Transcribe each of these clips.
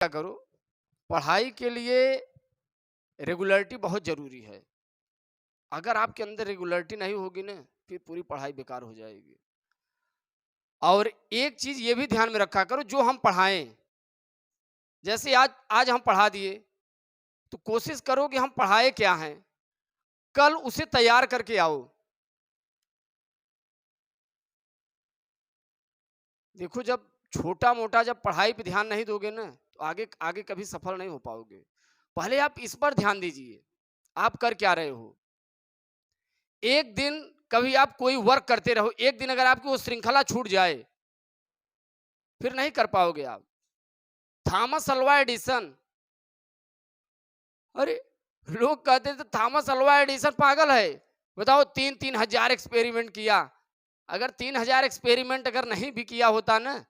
क्या करो, पढ़ाई के लिए रेगुलरिटी बहुत जरूरी है। अगर आपके अंदर रेगुलरिटी नहीं होगी ना, फिर पूरी पढ़ाई बेकार हो जाएगी। और एक चीज ये भी ध्यान में रखा करो, जो हम पढ़ाएं, जैसे आज आज हम पढ़ा दिए, तो कोशिश करो कि हम पढ़ाए क्या हैं, कल उसे तैयार करके आओ। देखो, जब छोटा मोटा जब पढ़ाई पे ध्यान नहीं दोगे ना, तो आगे आगे कभी सफल नहीं हो पाओगे। पहले आप इस पर ध्यान दीजिए, आप कर क्या रहे हो। एक दिन कभी आप कोई वर्क करते रहो, एक दिन अगर आपकी वो श्रृंखला छूट जाए, फिर नहीं कर पाओगे आप। थॉमस अल्वा एडिसन, अरे लोग कहते थे थॉमस अल्वा एडिसन पागल है। बताओ, 3,000 एक्सपेरिमेंट किया। अगर 3,000 एक्सपेरिमेंट अगर नहीं भी किया होता ना,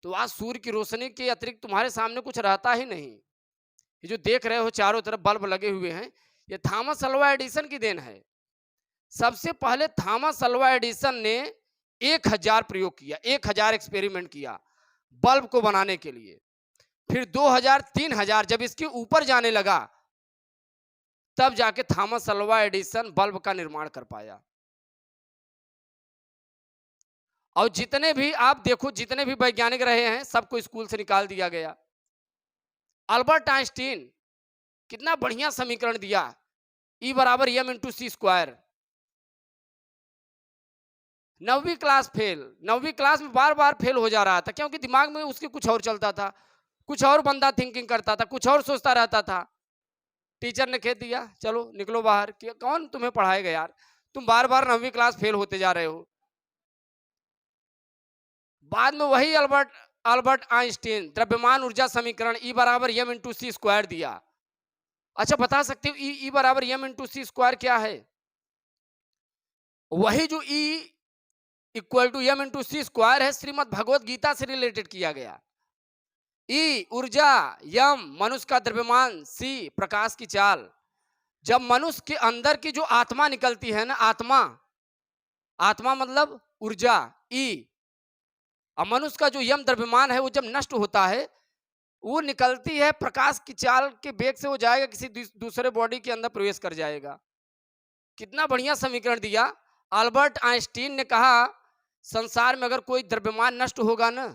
तो आज सूर्य की रोशनी के अतिरिक्त तुम्हारे सामने कुछ रहता ही नहीं। ये जो देख रहे हो चारों तरफ बल्ब लगे हुए हैं, ये थॉमस अल्वा एडिसन की देन है। सबसे पहले थॉमस अल्वा एडिसन ने 1,000 प्रयोग किया, 1,000 एक्सपेरिमेंट किया बल्ब को बनाने के लिए। फिर 2,000, 3,000 जब इसके ऊपर जाने लगा, तब जाके थॉमस अल्वा एडिसन बल्ब का निर्माण कर पाया। और जितने भी आप देखो, जितने भी वैज्ञानिक रहे हैं, सबको स्कूल से निकाल दिया गया। अल्बर्ट आइंस्टीन, कितना बढ़िया समीकरण दिया, ई बराबर M into C square. 9वीं class fail, 9वीं class में बार बार फेल हो जा रहा था, क्योंकि दिमाग में उसके कुछ और चलता था, कुछ और बंदा थिंकिंग करता था, कुछ और सोचता रहता था। टीचर ने कह दिया चलो निकलो बाहर, कि कौन तुम्हें पढ़ाएगा यार, तुम बार बार 9वीं क्लास फेल होते जा रहे हो। बाद में वही अल्बर्ट अल्बर्ट आइंस्टीन द्रव्यमान ऊर्जा समीकरण ई बराबर एम इंटू सी स्क्वायर दिया। अच्छा, बता सकते हो ई ई बराबर एम इंटू सी स्क्वायर क्या है? वही जो E equal to M into C square है, श्रीमद भगवत गीता से रिलेटेड किया गया। ई ऊर्जा, यम मनुष्य का द्रव्यमान, सी प्रकाश की चाल। जब मनुष्य के अंदर की जो आत्मा निकलती है ना, आत्मा, आत्मा मतलब ऊर्जा, ई, और मनुष्य का जो यम द्रव्यमान है, वो जब नष्ट होता है, वो निकलती है प्रकाश की चाल के वेग से, वो जाएगा किसी दूसरे बॉडी के अंदर प्रवेश कर जाएगा। कितना बढ़िया समीकरण दिया। अल्बर्ट आइंस्टीन ने कहा, संसार में अगर कोई द्रव्यमान नष्ट होगा ना,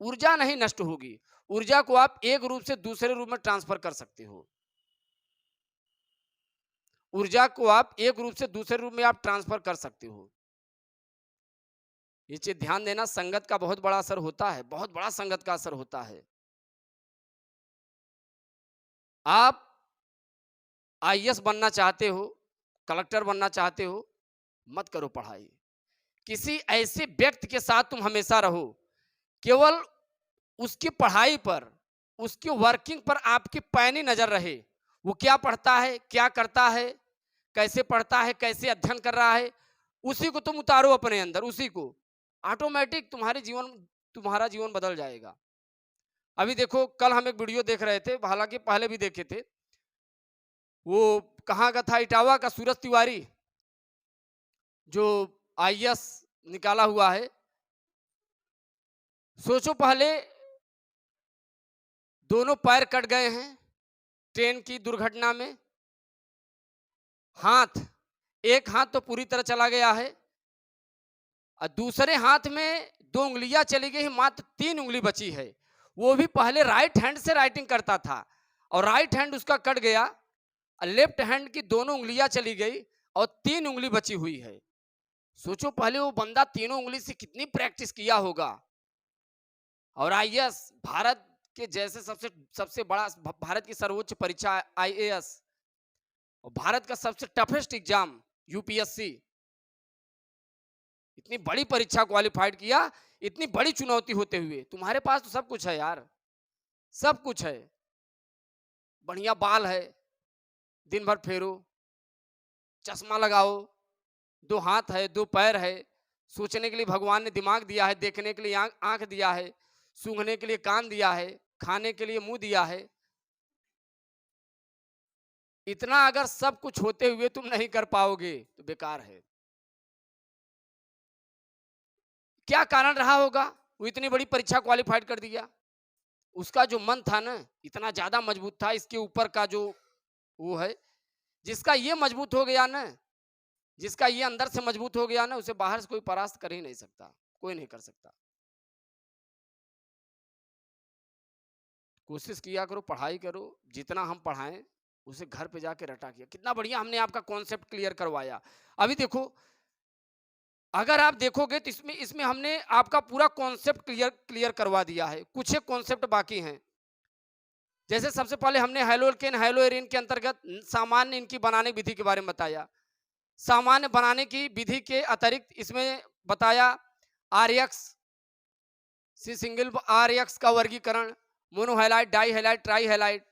ऊर्जा नहीं नष्ट होगी, ऊर्जा को आप एक रूप से दूसरे रूप में ट्रांसफर कर सकते हो। ऊर्जा को आप एक रूप से दूसरे रूप में आप ट्रांसफर कर सकते हो। ये चीज ध्यान देना, संगत का बहुत बड़ा असर होता है, बहुत बड़ा संगत का असर होता है। आप आईएएस बनना चाहते हो, कलेक्टर बनना चाहते हो, मत करो पढ़ाई। किसी ऐसे व्यक्ति के साथ तुम हमेशा रहो, केवल उसकी पढ़ाई पर, उसकी वर्किंग पर आपकी पैनी नजर रहे। वो क्या पढ़ता है, क्या करता है, कैसे पढ़ता है, कैसे अध्ययन कर रहा है, उसी को तुम उतारो अपने अंदर, उसी को। ऑटोमेटिक तुम्हारा जीवन बदल जाएगा। अभी देखो, कल हम एक वीडियो देख रहे थे, हालांकि पहले भी देखे थे। वो कहाँ का था, इटावा का सूरज तिवारी, जो आईएएस निकाला हुआ है। सोचो, पहले दोनों पैर कट गए हैं ट्रेन की दुर्घटना में, हाथ, एक हाथ तो पूरी तरह चला गया है, और दूसरे हाथ में 2 उंगलियां चली गई, मात्र 3 उंगली बची है। वो भी पहले राइट हैंड से राइटिंग करता था, और राइट हैंड उसका कट गया, लेफ्ट हैंड की दोनों उंगलियां चली गई, और 3 उंगली बची हुई है। सोचो, पहले वो बंदा तीनों उंगली से कितनी प्रैक्टिस किया होगा। और आईएएस, भारत के जैसे सबसे सबसे बड़ा, भारत की सर्वोच्च परीक्षा आईएएस, और भारत का सबसे टफेस्ट एग्जाम यूपीएससी, इतनी बड़ी परीक्षा क्वालिफाइड किया, इतनी बड़ी चुनौती होते हुए तुम्हारे पास तो सब कुछ है यार, सब कुछ है। बढ़िया बाल है, दिन भर फेरो, चश्मा लगाओ, 2 हाथ है, 2 पैर है, सोचने के लिए भगवान ने दिमाग दिया है, देखने के लिए आंख दिया है, सूंघने के लिए कान दिया है, खाने के लिए मुंह दिया है। इतना अगर सब कुछ होते हुए तुम नहीं कर पाओगे तो बेकार है। क्या कारण रहा होगा वो इतनी बड़ी परीक्षा क्वालिफाइड कर दिया? उसका जो मन था ना इतना ज्यादा मजबूत था, इसके ऊपर का जो वो है, जिसका ये मजबूत हो गया ना, जिसका ये अंदर से मजबूत हो गया ना, उसे बाहर से कोई परास्त कर ही नहीं सकता, कोई नहीं कर सकता। कोशिश किया करो, पढ़ाई करो, जितना हम पढ़ाएं उसे घर पे जाके रटा किया। कितना बढ़िया हमने आपका कॉन्सेप्ट क्लियर करवाया। अभी देखो, अगर आप देखोगे तो इसमें इसमें हमने आपका पूरा कॉन्सेप्ट क्लियर क्लियर करवा दिया है। कुछ एक कॉन्सेप्ट बाकी हैं। जैसे सबसे पहले हमने हेलोकेन हेलोएरिन के अंतर्गत सामान्य इनकी बनाने की विधि के बारे में बताया। सामान्य बनाने की विधि के अतिरिक्त इसमें बताया आरएक्स सी सिंगल आरएक्स का वर्गीकरण, मोनोहैलाइड, डाईहैलाइड, ट्राईहैलाइड।